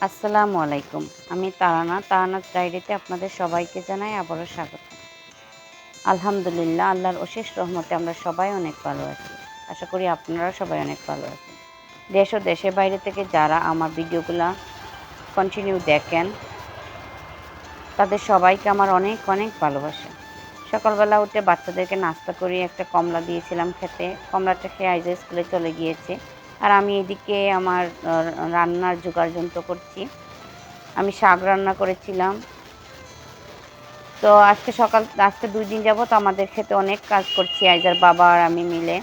আসসালামু আলাইকুম। আমি তারানাথ ডায়েরিতে আপনাদের সবাইকে জানাই আবারও স্বাগত। আলহামদুলিল্লাহ, আল্লাহর অশেষ রহমতে আমরা সবাই অনেক ভালো আছি। আশা করি আপনারাও সবাই অনেক ভালো আছেন। দেশ ও দেশের বাইরে থেকে যারা আমার ভিডিওগুলা কন্টিনিউ দেখেন, তাদের সবাইকে আমার অনেক অনেক ভালোবাসা। সকালবেলা উঠে বাচ্চাদেরকে নাস্তা করিয়ে একটা কমলা দিয়েছিলাম খেতে। কমলাটা খেয়ে আইজা স্কুলে চলে গিয়েছে। আর আমি এদিকে আমার রান্নার জোগাড়যন্ত্র করছি। আমি শাক রান্না করেছিলাম। তো আজকে ২ দিন যাবত আমাদের ক্ষেতে অনেক কাজ করছি আইজার বাবা আর আমি মিলে।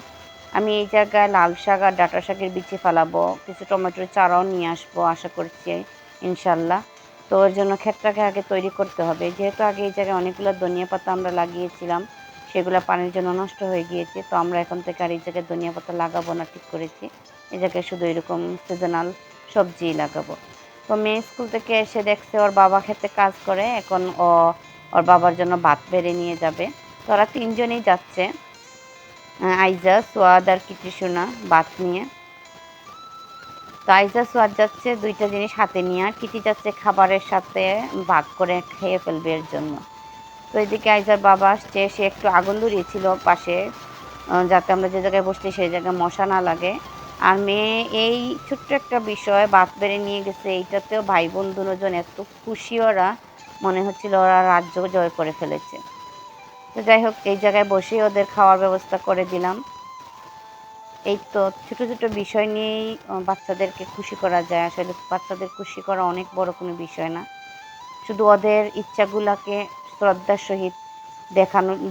আমি এই জায়গায় লাল শাক আর ডাঁটা শাকের বিচি ফেলাবো। কিছু টমেটোর চারাও নিয়ে আসবো আশা করছি ইনশাল্লাহ। তো ওর জন্য ক্ষেতটাকে আগে তৈরি করতে হবে। যেহেতু আগে এই জায়গায় অনেকগুলো ধনিয়া পাতা আমরা লাগিয়েছিলাম, সেগুলা পানির জন্য নষ্ট হয়ে গিয়েছে। তো আমরা এখন থেকে আর এই জায়গায় ধনিয়া পাতা লাগাবো না ঠিক করেছি। এই জায়গায় শুধু এরকম সিজনাল সবজিই লাগাবো। তো মেয়ে স্কুল থেকে এসে দেখছে ওর বাবা ক্ষেতে কাজ করে। এখন ওর বাবার জন্য ভাত বেড়ে নিয়ে যাবে। তো ওরা ৩ জনেই যাচ্ছে। আইজা, সোয়াদ আর কিটি সোনা ভাত নিয়ে। তো আইজা সোয়াদ যাচ্ছে ২ টা জিনিস হাতে নিয়ে, আর কিটি যাচ্ছে খাবারের সাথে ভাগ করে খেয়ে ফেলবে এর জন্য। তো এদিকে আইজার বাবা আসছে, সে একটু আগুন ধরিয়েছিল পাশে, যাতে আমরা যে জায়গায় বসছি সেই জায়গায় মশা না লাগে। আর মেয়ে এই ছোট্ট একটা বিষয় ভাত বেড়ে নিয়ে গেছে, এইটাতেও ভাই বোন দুজন এত খুশি ওরা, মনে হচ্ছিল ওরা রাজ্য জয় করে ফেলেছে। তো যাই হোক, এই জায়গায় বসেই ওদের খাওয়ার ব্যবস্থা করে দিলাম। এই তো ছোট ছোট বিষয় নিয়েই বাচ্চাদেরকে খুশি করা যায়। আসলে বাচ্চাদের খুশি করা অনেক বড় কোনো বিষয় না। শুধু ওদের ইচ্ছাগুলাকে শ্রদ্ধার সহিত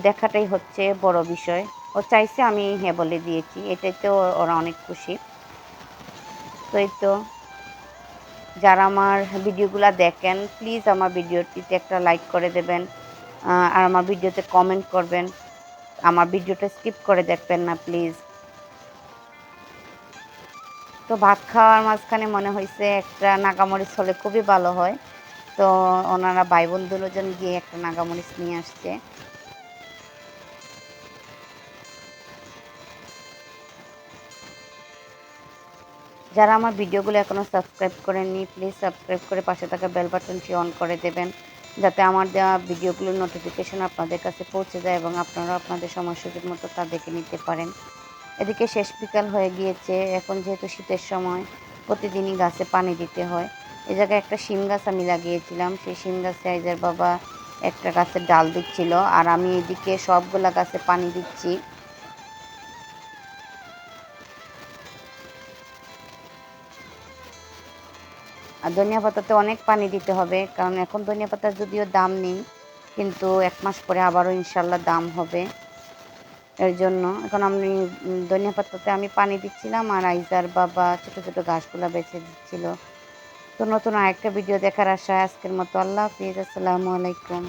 দেখাটাই হচ্ছে বড় বিষয়। ও চাইছে, আমি হ্যাঁ বলে দিয়েছি, এটাতেও ওরা অনেক খুশি। তো এই তো, যারা আমার ভিডিওগুলা দেখেন প্লিজ আমার ভিডিওটিতে একটা লাইক করে দেবেন, আর আমার ভিডিওতে কমেন্ট করবেন। আমার ভিডিওটা স্কিপ করে দেখবেন না প্লিজ। তো ভাত খাওয়ার মাঝখানে মনে হয়েছে একটা নাগামরিচ হলে খুবই ভালো হয়। তো ওনারা ভাই বোন দুজন গিয়ে একটা নাগামরিচ নিয়ে আসছে। যারা আমার ভিডিওগুলো এখনও সাবস্ক্রাইব করেননি প্লিজ সাবস্ক্রাইব করে পাশে থাকা বেল বাটনটি অন করে দেবেন, যাতে আমার দেওয়া ভিডিওগুলোর নোটিফিকেশন আপনাদের কাছে পৌঁছে যায় এবং আপনারা আপনাদের সময় সুযোগ মতো তা দেখে নিতে পারেন। এদিকে শেষ বিকাল হয়ে গিয়েছে। এখন যেহেতু শীতের সময়, প্রতিদিনই গাছে পানি দিতে হয়। এই জায়গায় একটা শিম গাছ আমি লাগিয়েছিলাম, সেই শিম গাছে আইজার বাবা একটা গাছের ডাল দিচ্ছিল, আর আমি এদিকে সবগুলা গাছে পানি দিচ্ছি। আর ধনিয়া পাতাতে অনেক পানি দিতে হবে, কারণ এখন ধনিয়া পাতার যদিও দাম নেই, কিন্তু ১ মাস পরে আবারও ইনশাল্লাহ দাম হবে। এর জন্য এখন আমি ধনিয়া পাতাতে আমি পানি দিচ্ছিলাম, আর আইজার বাবা ছোট ছোট ঘাসগুলা বেছে দিচ্ছিল। তো নতুন আরেকটা ভিডিও দেখার আশায় আজকের মতো আল্লাহ হাফিজ। আসসালামু আলাইকুম।